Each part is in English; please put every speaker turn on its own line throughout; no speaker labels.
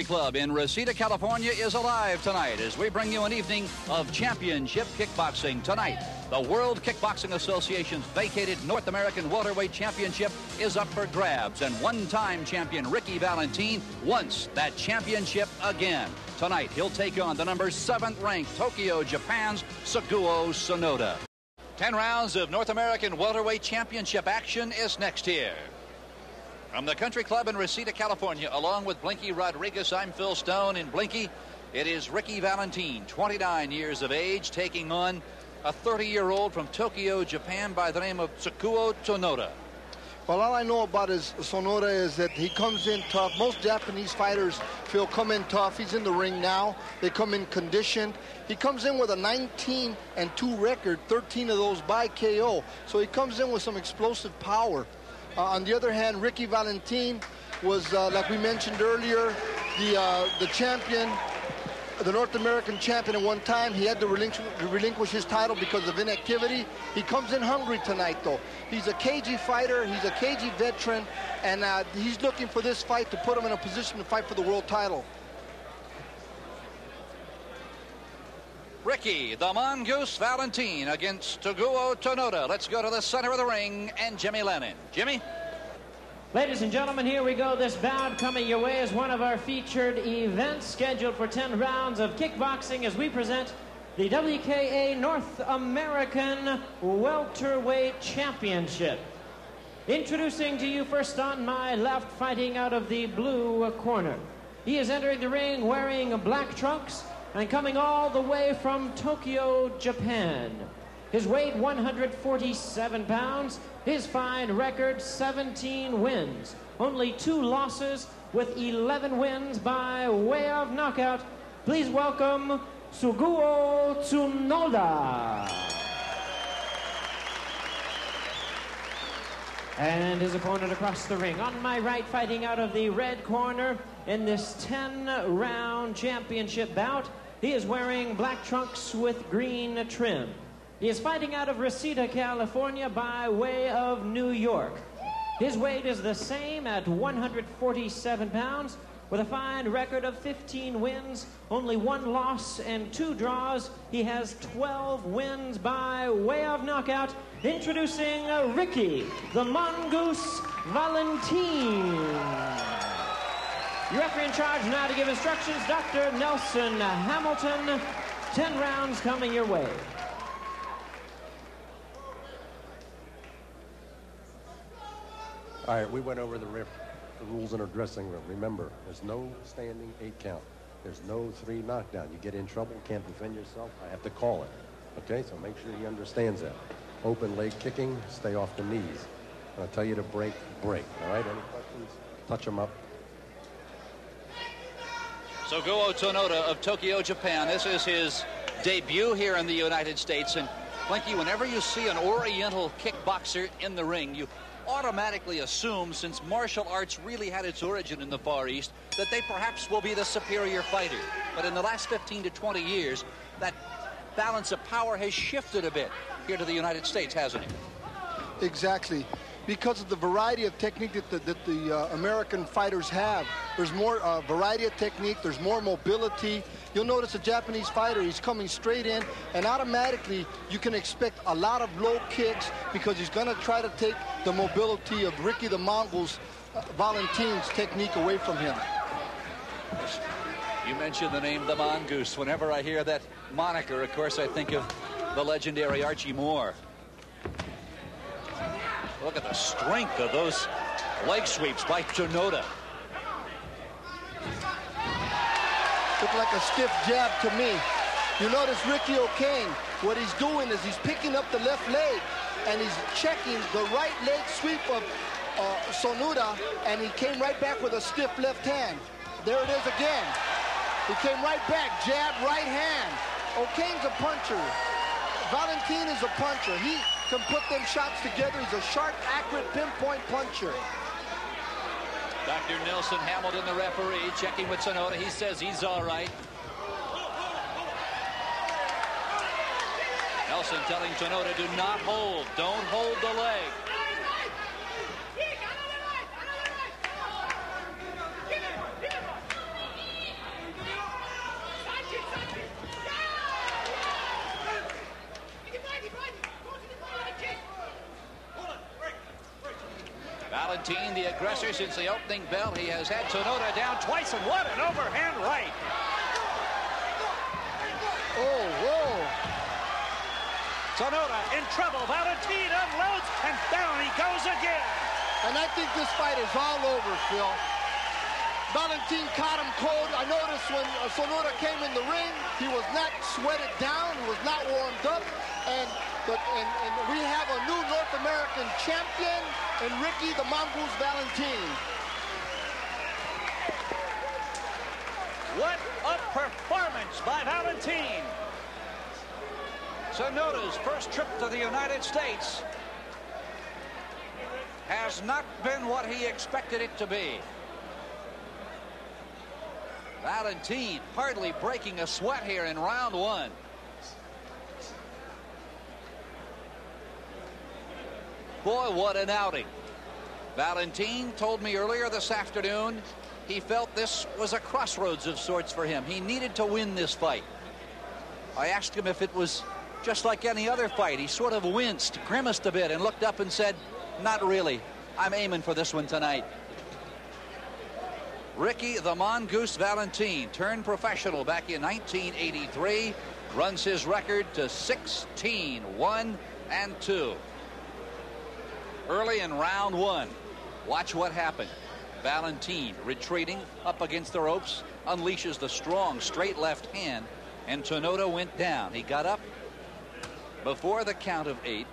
Club in Reseda, California is alive tonight as we bring you an evening of championship kickboxing. Tonight, the World Kickboxing Association's vacated North American Welterweight Championship is up for grabs, and one-time champion Ricky Valentine wants that championship again. Tonight, he'll take on the number 7th ranked Tokyo, Japan's Tsuguo Tsunoda. 10 rounds of North American Welterweight Championship action is next here. From the Country Club in Reseda, California, along with Blinky Rodriguez, I'm Phil Stone. In Blinky, it is Ricky Valentine, 29 years of age, taking on a 30-year-old from Tokyo, Japan, by the name of Tsuguo Tsunoda.
Well, all I know about Tsunoda is that he comes in tough. Most Japanese fighters, Phil, come in tough. He's in the ring now. They come in conditioned. He comes in with a 19-2 record, 13 of those by KO. So he comes in with some explosive power. On the other hand, Ricky Valentine was, like we mentioned earlier, the champion, the North American champion at one time. He had to relinquish his title because of inactivity. He comes in hungry tonight, though. He's a cagey fighter. He's a cagey veteran, and he's looking for this fight to put him in a position to fight for the world title.
Ricky, the Mongoose Valentine against Tsuguo Tsunoda. Let's go to the center of the ring and Jimmy Lennon. Jimmy?
Ladies and gentlemen, here we go. This bout coming your way is one of our featured events scheduled for 10 rounds of kickboxing as we present the WKA North American Welterweight Championship. Introducing to you first on my left, fighting out of the blue corner. He is entering the ring wearing black trunks and coming all the way from Tokyo, Japan. His weight, 147 pounds. His fine record, 17 wins. Only 2 losses with 11 wins by way of knockout. Please welcome Tsuguo Tsunoda. And his opponent across the ring. On my right, fighting out of the red corner in this 10-round championship bout, he is wearing black trunks with green trim. He is fighting out of Reseda, California by way of New York. His weight is the same at 147 pounds with a fine record of 15 wins, only 1 loss and 2 draws. He has 12 wins by way of knockout. Introducing Ricky, the Mongoose Valentine. Your referee in charge now to give instructions, Dr. Nelson Hamilton. 10 rounds coming your way.
All right, we went over the rules in our dressing room. Remember, there's no standing 8 count. There's no 3 knockdown. You get in trouble, can't defend yourself, I have to call it. Okay, so make sure he understands that. Open leg kicking, stay off the knees. I'll tell you to break. All right, any questions? Touch them up.
Tsuguo Tsunoda of Tokyo, Japan. This is his debut here in the United States. And Blinky, whenever you see an Oriental kickboxer in the ring, you automatically assume, since martial arts really had its origin in the Far East, that they perhaps will be the superior fighter. But in the last 15 to 20 years, that balance of power has shifted a bit here to the United States, hasn't it?
Exactly. Because of the variety of technique that the American fighters have. There's more variety of technique, there's more mobility. You'll notice a Japanese fighter, he's coming straight in, and automatically you can expect a lot of low kicks because he's going to try to take the mobility of Ricky the Mongoose Valentine's technique away from him.
You mentioned the name the Mongoose. Whenever I hear that moniker, of course, I think of the legendary Archie Moore. Look at the strength of those leg sweeps by Tsunoda.
Look like a stiff jab to me. You notice Ricky O'Kane, what he's doing is he's picking up the left leg and he's checking the right leg sweep of Tsunoda, and he came right back with a stiff left hand. There it is again. He came right back, jab, right hand. O'Kane's a puncher. Valentine is a puncher. He can put them shots together. He's a sharp, accurate, pinpoint puncher.
Dr. Nelson Hamilton, the referee, checking with Tsunoda. He says he's all right. Nelson telling Tsunoda, do not hold. Don't hold the leg. Valentin, the aggressor since the opening bell. He has had Tsunoda down twice, and what an overhand right.
Oh, whoa.
Tsunoda in trouble. Valentin unloads, and down he goes again.
And I think this fight is all over, Phil. Valentin caught him cold. I noticed when Tsunoda came in the ring, he was not sweated down. He was not warmed up. And we have a new North American champion in Ricky the Mongoose Valentin.
What a performance by Valentin.
Tsunoda's first trip to the United States has not been what he expected it to be. Valentin hardly breaking a sweat here in round one. Boy, what an outing. Valentin told me earlier this afternoon he felt this was a crossroads of sorts for him. He needed to win this fight. I asked him if it was just like any other fight. He sort of winced, grimaced a bit, and looked up and said, "Not really. I'm aiming for this one tonight." Ricky the Mongoose Valentin turned professional back in 1983, runs his record to 16-1-2. Early in round one, watch what happened. Valentin retreating up against the ropes, unleashes the strong straight left hand, and Tsunoda went down. He got up before the count of 8.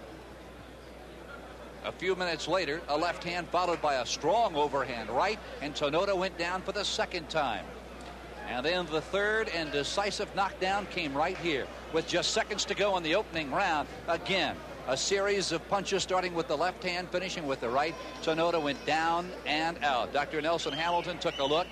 A few minutes later, a left hand followed by a strong overhand right, and Tsunoda went down for the second time. And then the third and decisive knockdown came right here. With just seconds to go in the opening round, again, a series of punches starting with the left hand, finishing with the right. Tsunoda went down and out. Dr. Nelson Hamilton took a look.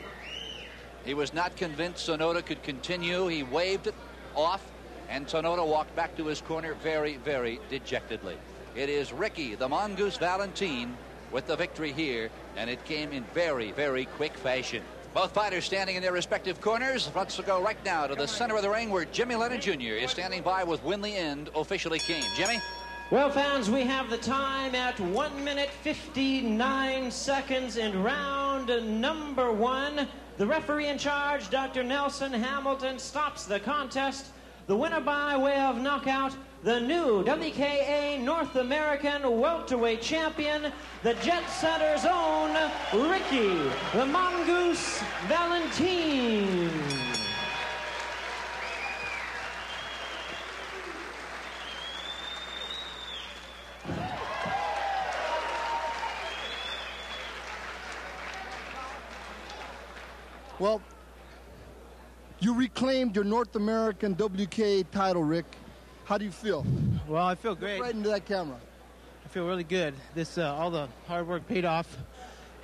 He was not convinced Tsunoda could continue. He waved it off, and Tsunoda walked back to his corner very, very dejectedly. It is Ricky the Mongoose Valentin with the victory here, and it came in very, very quick fashion. Both fighters standing in their respective corners. Let's go right now to the center of the ring where Jimmy Lennon Jr. is standing by with Win the End officially keen. Jimmy?
Well, fans, we have the time at 1 minute 59 seconds in round number 1. The referee in charge, Dr. Nelson Hamilton, stops the contest. The winner by way of knockout, the new WKA North American welterweight champion, the Jet Setter's own Ricky the Mongoose Valentin.
Well, you reclaimed your North American WKA title, Rick. How do you feel?
Well, I feel great.
Look right into that camera.
I feel really good. This all the hard work paid off.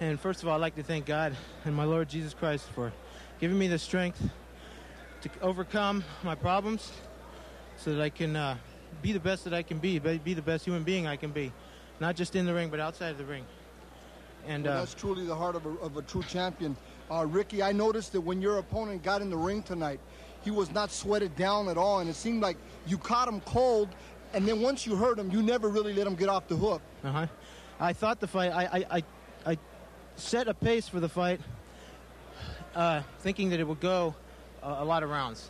And first of all, I'd like to thank God and my Lord Jesus Christ for giving me the strength to overcome my problems so that I can be the best that I can be the best human being I can be, not just in the ring, but outside of the ring. And
well, that's truly the heart of a true champion. Ricky, I noticed that when your opponent got in the ring tonight, he was not sweated down at all, and it seemed like you caught him cold, and then once you hurt him, you never really let him get off the hook.
I thought the fight, I set a pace for the fight, thinking that it would go a lot of rounds.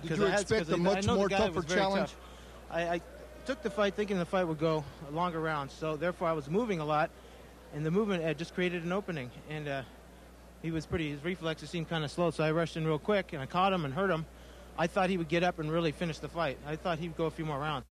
Did you expect a much more tougher challenge?
Tough. I took the fight thinking the fight would go longer rounds, so therefore I was moving a lot, and the movement just created an opening, and his reflexes seemed kind of slow, so I rushed in real quick, and I caught him and hurt him. I thought he would get up and really finish the fight. I thought he would go a few more rounds.